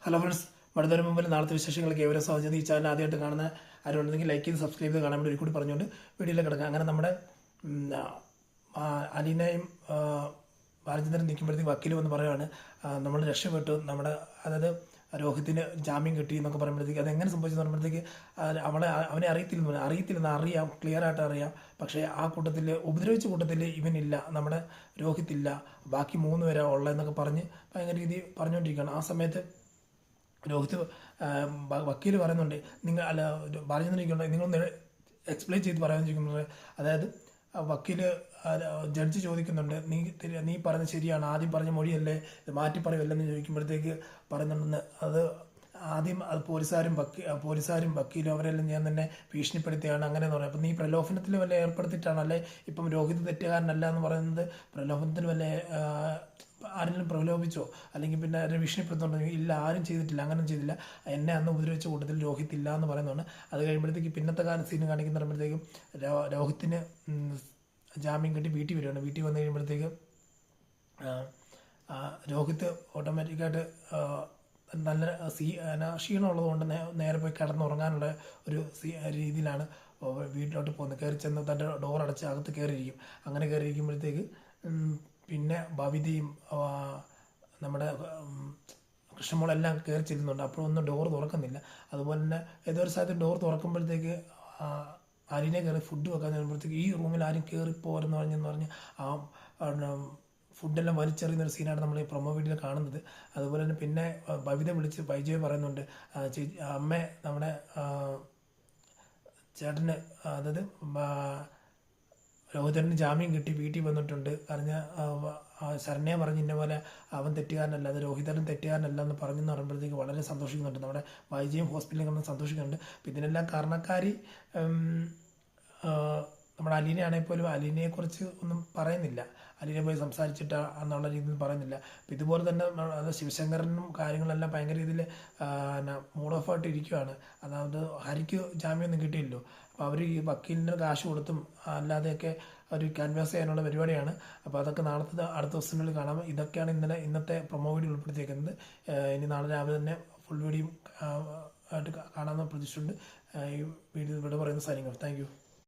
Hello friends, വരുന്നതിന് മുമ്പിൽ നാളത്തെ വിശേഷങ്ങൾക്ക് ഏവരും സ്വാഗതം. ഈ ചാനൽ ആദ്യമായിട്ട് കാണുന്ന ആരുണ്ടെങ്കിൽ ലൈക്ക് ചെയ്ത് സബ്സ്ക്രൈബ് ചെയ്ത് കാണാൻ വേണ്ടി കൂടി പറഞ്ഞുകൊണ്ട് വീഡിയോയിലേക്ക് കിടക്കുക. അങ്ങനെ നമ്മുടെ അലീനയും ബാലചന്ദ്രൻ നിൽക്കുമ്പോഴത്തേക്ക് വക്കീൽ വന്ന് പറയുവാണ്, നമ്മൾ രക്ഷപ്പെട്ടു, നമ്മുടെ അതായത് രോഹിത്തിന് ജാമ്യം കിട്ടി എന്നൊക്കെ പറയുമ്പോഴത്തേക്ക് അതെങ്ങനെ സംഭവിച്ചെന്ന് പറയുമ്പോഴത്തേക്ക് അവനെ അറിയത്തില്ലെന്ന് അറിയാം, ക്ലിയർ ആയിട്ട് അറിയാം. പക്ഷേ ആ കൂട്ടത്തിൽ ഉപദ്രവിച്ച കൂട്ടത്തിൽ ഇവനില്ല, നമ്മുടെ രോഹിത്തില്ല, ബാക്കി 3 പേരാ ഉള്ളതെന്നൊക്കെ പറഞ്ഞ് ഭയങ്കര രീതിയിൽ പറഞ്ഞുകൊണ്ടിരിക്കുകയാണ്. ആ സമയത്ത് രോഹിത് വക്കീൽ പറയുന്നുണ്ട്, നിങ്ങൾ അല്ല ബാലചന്ദ്രൻ നിങ്ങളൊന്ന് എക്സ്പ്ലെയിൻ ചെയ്ത് പറയാൻ ചോദിക്കുന്നത്. അതായത് വക്കീൽ ജഡ്ജി ചോദിക്കുന്നുണ്ട്, നീ പറഞ്ഞത് ശരിയാണ്, ആദ്യം പറഞ്ഞ മൊഴിയല്ലേ, ഇത് മാറ്റി പറയുമല്ലെന്ന് ചോദിക്കുമ്പോഴത്തേക്ക് പറയുന്നുണ്ടെന്ന്. അത് ആദ്യം അത് പോലീസുകാരും വക്കീലും അവരെല്ലാം ഞാൻ തന്നെ ഭീഷണിപ്പെടുത്തിയാണ് അങ്ങനെയെന്ന് പറയുന്നത്. അപ്പം നീ പ്രലോഭനത്തിൽ വല്ല ഏർപ്പെടുത്തിയിട്ടാണല്ലേ ഇപ്പം രോഹിത് തെറ്റുകാരനല്ല എന്ന് പറയുന്നത്? പ്രലോഭനത്തിൽ വല്ല ആരെങ്കിലും പ്രലോഭിച്ചോ അല്ലെങ്കിൽ പിന്നെ ആരും ഭീഷണിപ്പെടുത്തുന്നുണ്ടെങ്കിൽ ഇല്ല, ആരും ചെയ്തിട്ടില്ല, അങ്ങനെ ചെയ്തില്ല, എന്നെ അന്ന് ഉപദ്രവിച്ച കൂട്ടത്തിൽ രോഹിത് ഇല്ല എന്ന് പറയുന്നതാണ്. അത് കഴിയുമ്പോഴത്തേക്ക് പിന്നത്തെ കാലം സീൻ കാണിക്കുമ്പോഴത്തേക്കും രോഹിത്തിന് ജാമ്യം കിട്ടി വീട്ടിൽ വരികയാണ്. വീട്ടിൽ വന്നു കഴിയുമ്പോഴത്തേക്ക് രോഹിത് ഓട്ടോമാറ്റിക്കായിട്ട് നല്ല ക്ഷീണമുള്ളത് കൊണ്ട് നേരെ പോയി കിടന്നുറങ്ങാനുള്ള ഒരു രീതിയിലാണ് വീട്ടിലോട്ട് പോകുന്നത്. കയറി ചെന്ന് തൻ്റെ ഡോർ അടച്ച് അകത്ത് കയറിയിരിക്കും. അങ്ങനെ കയറിയിരിക്കുമ്പോഴത്തേക്ക് പിന്നെ ഭവിതയും നമ്മുടെ കൃഷ്ണമോളെല്ലാം കയറി ചെല്ലുന്നുണ്ട്. അപ്പോഴൊന്നും ഡോർ തുറക്കുന്നില്ല. അതുപോലെ തന്നെ ഏതോ ഒരു സ്ഥലത്ത് ഡോർ തുറക്കുമ്പോഴത്തേക്ക് അരിനെ കയറി ഫുഡ് വെക്കാൻ ചെല്ലുമ്പോഴത്തേക്ക് ഈ റൂമിൽ ആരും കയറിപ്പോരെന്ന് പറഞ്ഞ് ഫുഡെല്ലാം വലിച്ചെറിയുന്നൊരു സീനാണ് നമ്മൾ ഈ പ്രൊമോ വീഡിയോയിൽ കാണുന്നത്. അതുപോലെ തന്നെ പിന്നെ ഭവിത വിളിച്ച് ബൈജോയ് പറയുന്നുണ്ട്, അമ്മ നമ്മുടെ ചേട്ടന് അതായത് രോഹിതന് ജാമ്യം കിട്ടി വീട്ടിൽ വന്നിട്ടുണ്ട്. ശരണ്യ പറഞ്ഞ് ഇന്ന പോലെ അവൻ തെറ്റുകാരനല്ല, അത് രോഹിതനും തെറ്റുകാരനല്ല എന്ന് പറഞ്ഞെന്ന് പറയുമ്പോഴത്തേക്ക് വളരെ സന്തോഷിക്കുന്നുണ്ട്. നമ്മുടെ വൈജയും ഹോസ്പിറ്റലിൽ കിടന്ന് സന്തോഷിക്കുന്നുണ്ട്. അപ്പം ഇതിനെല്ലാം കാരണക്കാരി നമ്മുടെ അലീനയാണെങ്കിൽ പോലും അലീനയെക്കുറിച്ച് ഒന്നും പറയുന്നില്ല, അലീനെ പോയി സംസാരിച്ചിട്ട് എന്നുള്ള രീതിയിൽ പറയുന്നില്ല. അപ്പം ഇതുപോലെ തന്നെ അത് ശിവശങ്കരനും കാര്യങ്ങളെല്ലാം ഭയങ്കര രീതിയിൽ മൂഡ് ഓഫ് ആയിട്ട് ഇരിക്കുകയാണ്. അതായത് ഹരിക്ക് ജാമ്യമൊന്നും കിട്ടിയില്ലല്ലോ. അപ്പോൾ അവർ ഈ വക്കീലിന് കാശ് കൊടുത്തും അല്ലാതെയൊക്കെ ഒരു ക്യാൻവാസ് ചെയ്യാനുള്ള പരിപാടിയാണ്. അപ്പോൾ അതൊക്കെ അടുത്ത ദിവസങ്ങളിൽ കാണാം. ഇതൊക്കെയാണ് ഇന്നത്തെ പ്രൊമോ വീഡിയോ ഉൾപ്പെടുത്തിയേക്കുന്നത്. ഇനി നാളെ രാവിലെ തന്നെ ഫുൾ വീഡിയോ ആയിട്ട് കാണാമെന്ന് പ്രതീക്ഷിച്ചുകൊണ്ട് ഈ വീഡിയോ ഇവിടെ പറയുന്ന സൈനിങ് ഓഫ്. Thank you.